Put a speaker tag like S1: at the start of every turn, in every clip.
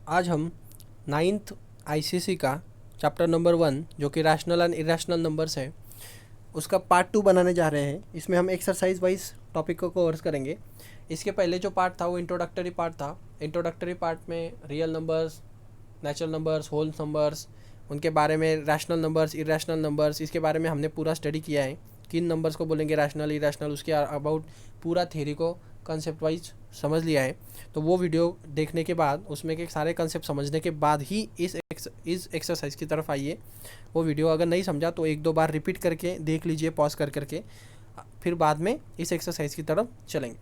S1: आज हम ninth ICC का चैप्टर नंबर 1 जो कि रैशनल एंड इरेशनल नंबर्स है उसका पार्ट 2 बनाने जा रहे हैं। इसमें हम एक्सरसाइज वाइज टॉपिक को कवर करेंगे। इसके पहले जो पार्ट था वो इंट्रोडक्टरी पार्ट था। इंट्रोडक्टरी पार्ट में real numbers, natural numbers, whole numbers, उनके बारे में, रैशनल नंबर्स, इरेशनल नंबर्स, इसके बारे में हमने पूरा स्टडी किया है। किन नंबर्स को बोलेंगे रैशनल, इरेशनल, उसके अबाउट पूरा थ्योरी को कंसेप्ट वाइज समझ लिया है। तो वो वीडियो देखने के बाद, उसमें के सारे कंसेप्ट समझने के बाद ही इस एक्सरसाइज की तरफ आइए। वो वीडियो अगर नहीं समझा तो एक दो बार रिपीट करके देख लीजिए, पॉज कर करके, फिर बाद में इस एक्सरसाइज की तरफ चलेंगे।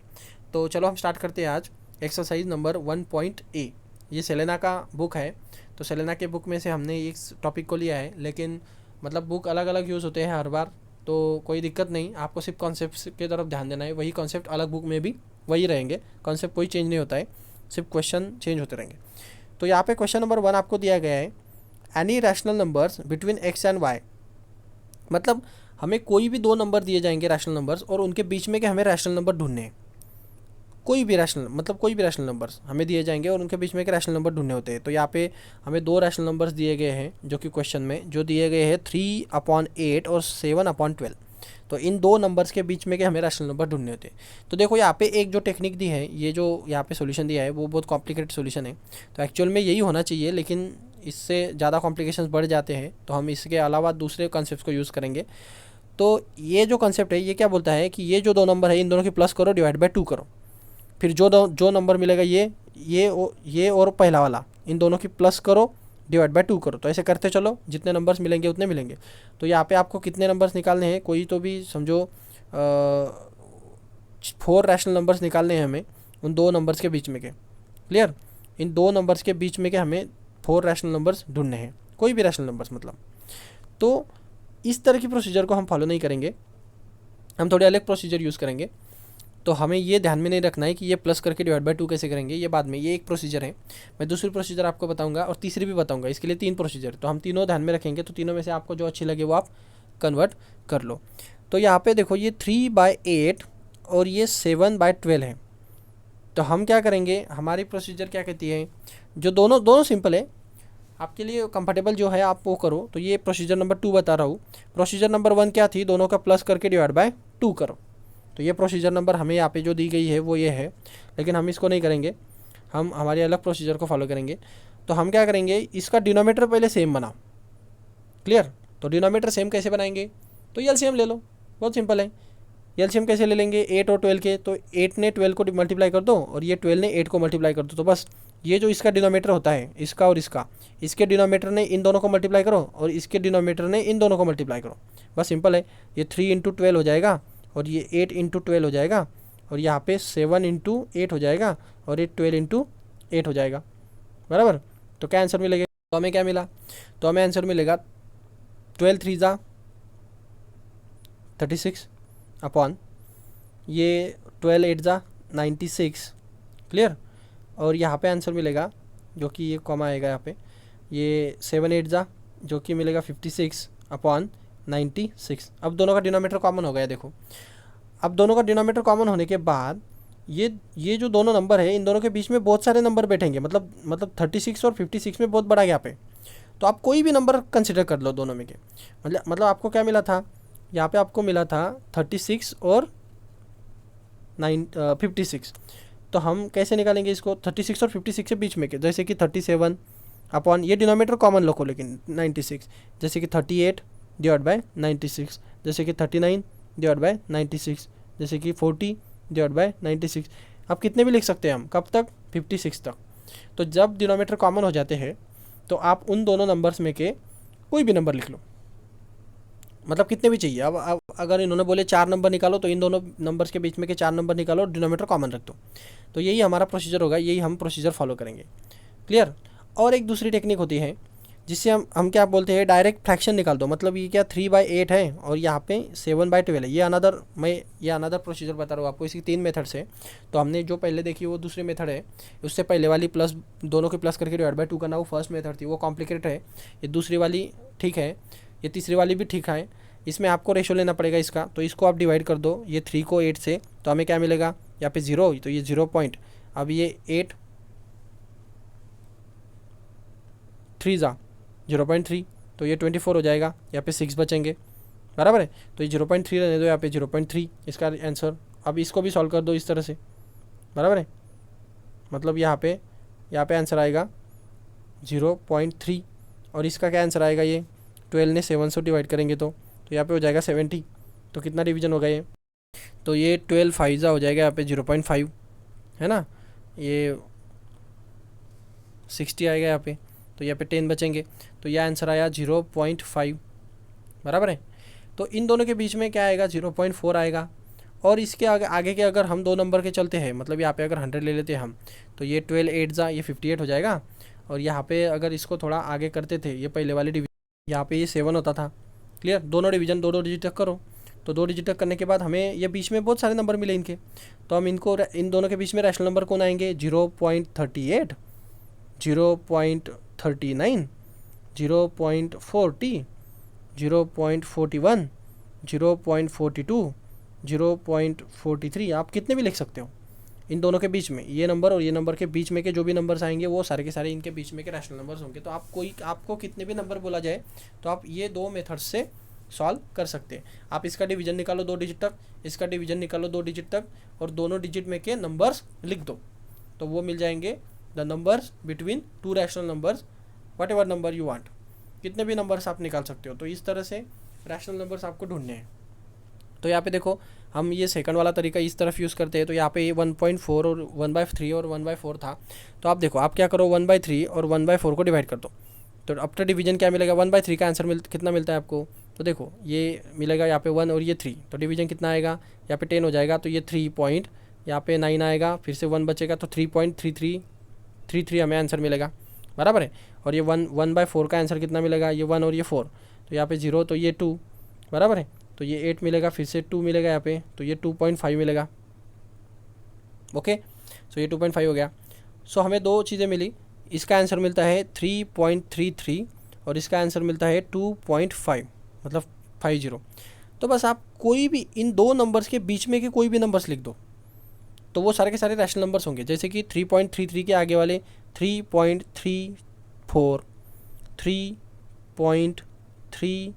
S1: तो चलो हम स्टार्ट करते हैं आज एक्सरसाइज नंबर 1.A। ये सेलेना का बुक है। तो सेलेना के बुक में से हमने इस टॉपिक को लिया है, लेकिन मतलब बुक अलग अलग यूज़ होते हैं हर बार, तो कोई दिक्कत नहीं। आपको सिर्फ कॉन्सेप्ट की तरफ ध्यान देना है। वही कॉन्सेप्ट अलग बुक में भी वही रहेंगे, कॉन्सेप्ट कोई चेंज नहीं होता है, सिर्फ क्वेश्चन चेंज होते रहेंगे। तो यहाँ पे क्वेश्चन नंबर 1 आपको दिया गया है, any rational numbers between x and y. मतलब हमें कोई भी दो नंबर दिए जाएंगे रैशनल नंबर्स, और उनके बीच में के हमें रैशनल नंबर ढूंढने हैं। कोई भी रैशनल, मतलब कोई भी रैशनल नंबर्स हमें दिए जाएंगे और उनके बीच में के रैशनल नंबर ढूंढने होते हैं। तो यहाँ पे हमें दो रैशनल नंबर्स दिए गए हैं, जो कि क्वेश्चन में जो दिए गए हैं 3/8 और 7/12। तो इन दो नंबर्स के बीच में के हमें रैशनल नंबर ढूंढने होते हैं। तो देखो यहाँ पे एक जो टेक्निक दी है, ये जो यहाँ पे सॉल्यूशन दिया है वो बहुत कॉम्प्लिकेटेड सॉल्यूशन है। तो एक्चुअल में यही होना चाहिए, लेकिन इससे ज़्यादा कॉम्प्लिकेशंस बढ़ जाते हैं, तो हम इसके अलावा दूसरे कॉन्सेप्ट को यूज़ करेंगे। तो ये जो कॉन्सेप्ट है ये क्या बोलता है कि ये जो दो नंबर है इन दोनों की प्लस करो, डिवाइड बाय 2 करो। फिर जो नंबर मिलेगा ये और पहला वाला, इन दोनों की प्लस करो, डिवाइड बाय 2 करो। तो ऐसे करते चलो, जितने नंबर्स मिलेंगे उतने मिलेंगे। तो यहाँ पे आपको कितने नंबर्स निकालने हैं, कोई तो भी समझो 4 रैशनल नंबर्स निकालने हैं हमें उन दो नंबर्स के बीच में के। क्लियर? इन दो नंबर्स के बीच में के हमें 4 रैशनल नंबर्स ढूंढने हैं, कोई भी रैशनल नंबर्स मतलब। तो इस तरह की प्रोसीजर को हम फॉलो नहीं करेंगे, हम थोड़े अलग प्रोसीजर यूज़ करेंगे। तो हमें ये ध्यान में नहीं रखना है कि ये प्लस करके डिवाइड बाय 2 कैसे करेंगे, ये बाद में, ये एक प्रोसीजर है। मैं दूसरी प्रोसीजर आपको बताऊंगा और तीसरी भी बताऊंगा। इसके लिए 3 प्रोसीजर, तो हम तीनों ध्यान में रखेंगे। तो तीनों में से आपको जो अच्छी लगे वो आप कन्वर्ट कर लो। तो यहाँ पे देखो, ये 3/8 और ये 7/12 है। तो हम क्या करेंगे, हमारी प्रोसीजर क्या कहती है, जो दोनों सिंपल है, आपके लिए कंफर्टेबल जो है आप वो करो। तो ये प्रोसीजर नंबर 2 बता रहा हूँ। प्रोसीजर नंबर 1 क्या थी, दोनों का प्लस करके डिवाइड बाय 2 करो। तो ये प्रोसीजर नंबर हमें यहाँ पे जो दी गई है वो ये है, लेकिन हम इसको नहीं करेंगे, हम हमारे अलग प्रोसीजर को फॉलो करेंगे। तो हम क्या करेंगे, इसका डिनोमीटर पहले सेम बनाओ। क्लियर? तो डिनोमीटर सेम कैसे बनाएंगे, तो एलसीएम ले लो, बहुत सिंपल है। एलसीएम कैसे ले लेंगे, 8 और 12 के, तो 8 ने 12 को मल्टीप्लाई कर दो और ये 12 ने 8 को मल्टीप्लाई कर दो। तो बस ये जो इसका डिनोमीटर होता है, इसका और इसका, इसके डिनोमीटर ने इन दोनों को मल्टीप्लाई करो और इसके डिनोमीटर ने इन दोनों को मल्टीप्लाई करो। बस सिंपल है। ये 3 × 12 हो जाएगा और ये 8 × 12 हो जाएगा, और यहाँ पे 7 × 8 हो जाएगा, और ये 12 × 8 हो जाएगा। बराबर? तो क्या आंसर मिलेगा, तो हमें क्या मिला, तो हमें आंसर मिलेगा 12 3 ज़ा 36 अपॉन ये 12 8 ज़ा 96। क्लियर? और यहाँ पे आंसर मिलेगा, जो कि ये कॉमा आएगा यहाँ पे, ये 7 8 ज़ा जो कि मिलेगा 56 अपॉन 96। अब दोनों का डिनोमीटर कॉमन हो गया। देखो, अब दोनों का डिनोमीटर कॉमन होने के बाद ये जो दोनों नंबर है, इन दोनों के बीच में बहुत सारे नंबर बैठेंगे, मतलब 36 और 56 में बहुत बड़ा गैप है। तो आप कोई भी नंबर कंसिडर कर लो दोनों में के। मतलब आपको क्या मिला था, यहाँ पे आपको मिला था 36 और 56। तो हम कैसे निकालेंगे इसको, 36 और 56 के बीच में के, जैसे कि 37 अपॉन, ये डिनोमीटर कॉमन लो लेकिन 96, जैसे कि 38 डिवाइड बाय 96, जैसे कि 39 डिवाइड बाय 96, जैसे कि 40 डिवाइड बाय 96। अब कितने भी लिख सकते हैं हम, कब तक, 56 तक। तो जब डिनोमीटर कॉमन हो जाते हैं तो आप उन दोनों नंबर्स में के कोई भी नंबर लिख लो, मतलब कितने भी चाहिए। अब अगर इन्होंने बोले 4 नंबर निकालो, तो इन दोनों नंबर्स के बीच में के 4 नंबर निकालो और डिनोमीटर कॉमन रख दो। तो यही हमारा प्रोसीजर होगा, यही हम प्रोसीजर फॉलो करेंगे। क्लियर? और एक दूसरी टेक्निक होती है जिससे हम क्या बोलते हैं, डायरेक्ट फ्रैक्शन निकाल दो। मतलब ये क्या 3/8 है और यहाँ पे 7/12 है। ये अनदर प्रोसीजर बता रहा हूँ आपको। इसकी 3 मेथड्स है। तो हमने जो पहले देखी वो दूसरी मेथड है, उससे पहले वाली प्लस, दोनों के प्लस करके डिवाइड बाय 2 करना, वो फर्स्ट मेथड थी, वो कॉम्प्लिकेटेड है। ये दूसरी वाली ठीक है, ये तीसरी वाली भी ठीक है। इसमें आपको रेशो लेना पड़ेगा इसका, तो इसको आप डिवाइड कर दो, ये 3 को 8 से, तो हमें क्या मिलेगा, यहाँ पे 0, तो ये 0 पॉइंट, अब ये 8 3 ज़ा 0.3, तो ये 24 हो जाएगा, यहाँ पे 6 बचेंगे, बराबर है। तो ये 0.3 रहने दो यहाँ पे 0.3 इसका आंसर। अब इसको भी सॉल्व कर दो इस तरह से, बराबर है। मतलब यहाँ पे आंसर आएगा 0.3 और इसका क्या आंसर आएगा, ये 12 ने 7 से डिवाइड करेंगे तो यहाँ पे हो जाएगा 70। तो कितना डिवीजन होगा ये, तो ये 12 फाइजा हो जाएगा यहाँ पे 0.5 है ना, ये 60 आएगा यहाँ पे, तो यहाँ पे 10 बचेंगे, तो यह आंसर आया 0.5, बराबर है। तो इन दोनों के बीच में क्या आएगा 0.4 आएगा। और इसके आगे के अगर हम 2 नंबर के चलते हैं, मतलब यहाँ पे अगर 100 ले लेते हैं हम, तो ये 12 8 जा ये 58 हो जाएगा। और यहाँ पे अगर इसको थोड़ा आगे करते थे, ये पहले वाले डिवीजन यहाँ पे ये 7 होता था, क्लियर। दोनों डिवीजन 2 डिजिट तक करो, तो 2 डिजिट तक करने के बाद हमें ये बीच में बहुत सारे नंबर मिले इनके, तो हम इन दोनों के बीच में रैशनल नंबर कौन आएंगे, 0.38, 0.39, 0.40, 0.41, 0.42, 0.43, आप कितने भी लिख सकते हो इन दोनों के बीच में। ये नंबर और ये नंबर के बीच में के जो भी नंबर्स आएंगे वो सारे के सारे इनके बीच में के रैशनल नंबर्स होंगे। तो आपको कितने भी नंबर बोला जाए तो आप ये 2 मेथड से सॉल्व कर सकते हैं। आप इसका डिवीजन निकालो 2 डिजिट तक, इसका डिवीजन निकालो 2 डिजिट तक, और दोनों डिजिट में के नंबर्स लिख दो, तो वो मिल जाएंगे the numbers between 2 rational numbers, what ever number you want. कितने भी नंबर्स आप निकाल सकते हो। तो इस तरह से रैशनल नंबर्स आपको ढूंढने हैं। तो यहाँ पे देखो हम ये सेकंड वाला तरीका इस तरफ यूज़ करते हैं। तो यहाँ पे ये 1.4 और 1/3 और 1/4 था। तो आप देखो आप क्या करो 1/3 और 1/4 को डिवाइड कर दो, तो आफ्टर डिवीजन क्या मिलेगा, 1/3 का आंसर कितना मिलता है आपको। तो देखो ये मिलेगा यहाँ पे 1 और ये 3, तो डिवीजन कितना आएगा, यहाँ पे 10 हो जाएगा, तो ये 3 यहाँ पे 9 आएगा, फिर से 1 बचेगा, तो 3.3333 हमें आंसर मिलेगा, बराबर है। और ये 1/4 का आंसर कितना मिलेगा, ये 1 और ये 4, तो यहाँ पे 0, तो ये 2, बराबर है। तो ये 8 मिलेगा, फिर से 2 मिलेगा यहाँ पे, तो ये 2.5 मिलेगा। ओके, सो ये 2.5 हो गया। सो हमें 2 चीज़ें मिली, इसका आंसर मिलता है 3.33 और इसका आंसर मिलता है 2.5, मतलब 50। तो बस आप कोई भी इन 2 नंबर्स के बीच में के कोई भी नंबर्स लिख दो, तो वो सारे के सारे रैशनल नंबर्स होंगे। जैसे कि 3.33 के आगे वाले 3.34, 3.3,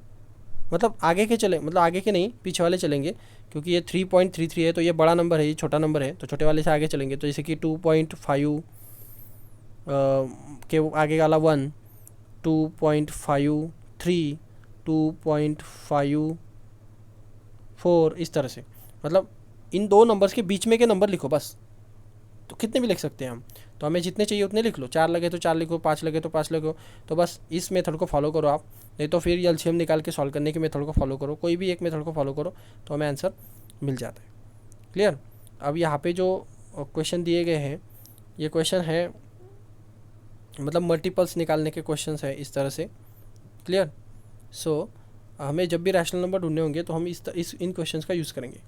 S1: मतलब आगे के चले, मतलब आगे के नहीं पीछे वाले चलेंगे, क्योंकि ये 3.33 है तो ये बड़ा नंबर है, ये छोटा नंबर है, तो छोटे वाले से आगे चलेंगे। तो जैसे कि 2.5 के आगे वाला 1, 2.53, 2.54, इस तरह से। मतलब इन 2 नंबर्स के बीच में के नंबर लिखो बस, तो कितने भी लिख सकते हैं हम। तो हमें जितने चाहिए उतने लिख लो, 4 लगे तो 4 लिखो, 5 लगे तो 5 लिखो। तो बस इस मेथड को फॉलो करो आप, नहीं तो फिर एलसीएम निकाल के सॉल्व करने के मेथड को फॉलो करो। कोई भी एक मेथड को फॉलो करो तो हमें आंसर मिल जाता है, क्लियर। अब यहाँ पे जो क्वेश्चन दिए गए हैं, ये क्वेश्चन है मतलब मल्टीपल्स निकालने के क्वेश्चन है इस तरह से, क्लियर। सो हमें जब भी रैशनल नंबर ढूंढने होंगे तो हम इन क्वेश्चन का यूज़ करेंगे।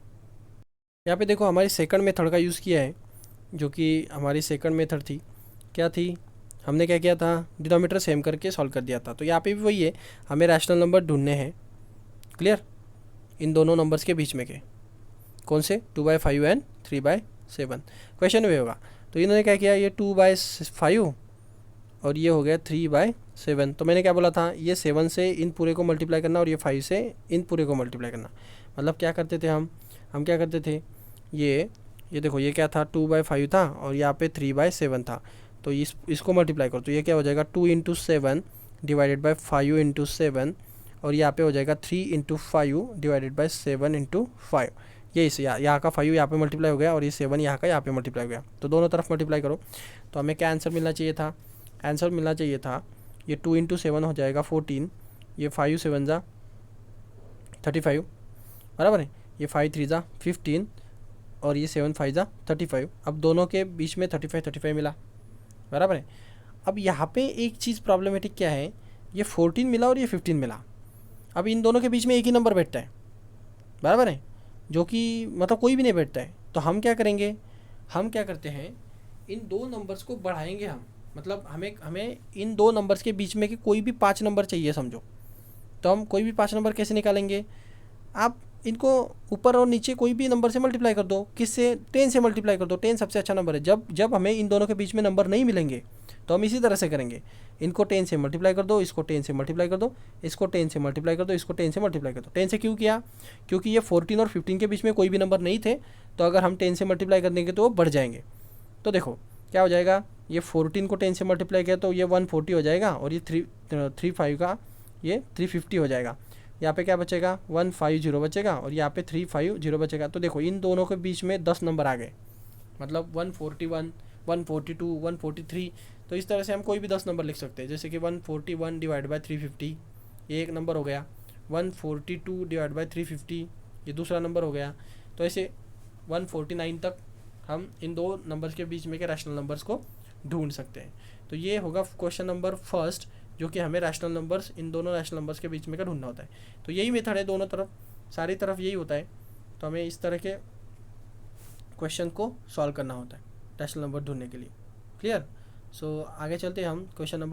S1: यहाँ पे देखो हमारी सेकंड मेथड का यूज़ किया है, जो कि हमारी सेकंड मेथड थी, क्या थी, हमने क्या किया था, डिनोमिनेटर सेम करके सॉल्व कर दिया था। तो यहाँ पे भी वही है, हमें रैशनल नंबर ढूंढने हैं, क्लियर, इन दोनों नंबर्स के बीच में के, कौन से, 2/5 एंड 3/7। क्वेश्चन में होगा, तो इन्होंने क्या किया, ये 2/5 और ये हो गया 3/7। तो मैंने क्या बोला था, ये 7 से इन पूरे को मल्टीप्लाई करना और ये 5 से इन पूरे को मल्टीप्लाई करना। मतलब क्या करते थे हम क्या करते थे, ये देखो ये क्या था, 2/5 था और यहाँ पे 3/7 था, तो इसको मल्टीप्लाई करो तो ये क्या हो जाएगा, 2 × 7 डिवाइडेड बाई 5 × 7, और यहाँ पे हो जाएगा 3 × 5 डिवाइडेड बाई 7 × 5। ये इस यहाँ का 5 यहाँ पे मल्टीप्लाई हो गया और ये 7 यहाँ का यहाँ पे मल्टीप्लाई हो गया, तो दोनों तरफ मल्टीप्लाई करो। तो हमें क्या आंसर मिलना चाहिए था, आंसर मिलना चाहिए था, ये 2 × 7 हो जाएगा 14, ये 5 7 जा 35, बराबर है, ये 5 3 जा 15 और ये 7 5 जा 35। अब दोनों के बीच में 35 मिला, बराबर है। अब यहाँ पे एक चीज़ प्रॉब्लमेटिक क्या है, ये 14 मिला और ये 15 मिला। अब इन दोनों के बीच में एक ही नंबर बैठता है, बराबर है, जो कि मतलब कोई भी नहीं बैठता है। तो हम क्या करेंगे, हम क्या करते हैं, इन 2 नंबर्स को बढ़ाएंगे हम, मतलब हमें इन 2 नंबर्स के बीच में कि कोई भी 5 नंबर चाहिए समझो। तो हम कोई भी 5 नंबर कैसे निकालेंगे, आप इनको ऊपर और नीचे कोई भी नंबर से मल्टीप्लाई कर दो, किससे, 10 से मल्टीप्लाई कर दो। 10 सबसे अच्छा नंबर है। जब हमें इन दोनों के बीच में नंबर नहीं मिलेंगे तो हम इसी तरह से करेंगे, इनको 10 से मल्टीप्लाई कर दो, इसको 10 से मल्टीप्लाई कर दो, इसको 10 से मल्टीप्लाई कर दो, इसको 10 से मल्टीप्लाई कर दो। 10 से क्यों किया? क्योंकि ये 14 और 15 के बीच में कोई भी नंबर नहीं थे, तो अगर हम 10 से मल्टीप्लाई कर देंगे तो वो बढ़ जाएंगे। तो देखो क्या हो जाएगा, ये 14 को 10 से मल्टीप्लाई किया तो ये 140 हो जाएगा, और ये 35 का ये 350 हो जाएगा। यहाँ पे क्या बचेगा, 150 बचेगा, और यहाँ पे 350 बचेगा। तो देखो इन दोनों के बीच में 10 नंबर आ गए, मतलब 141, 142, 143। तो इस तरह से हम कोई भी 10 नंबर लिख सकते हैं, जैसे कि 141 डिवाइड बाई 350 ये एक नंबर हो गया, 142 डिवाइड बाई 350 ये दूसरा नंबर हो गया। तो ऐसे 149 तक हम इन दो नंबर्स के बीच में के रैशनल नंबर्स को ढूंढ सकते हैं। तो ये होगा क्वेश्चन नंबर फर्स्ट, जो कि हमें रैशनल नंबर्स, इन दोनों रैशनल नंबर्स के बीच में का ढूंढना होता है। तो यही मेथड है दोनों तरफ, सारी तरफ यही होता है। तो हमें इस तरह के क्वेश्चन को सॉल्व करना होता है रैशनल नंबर ढूंढने के लिए। क्लियर? सो आगे चलते हैं हम क्वेश्चन नंबर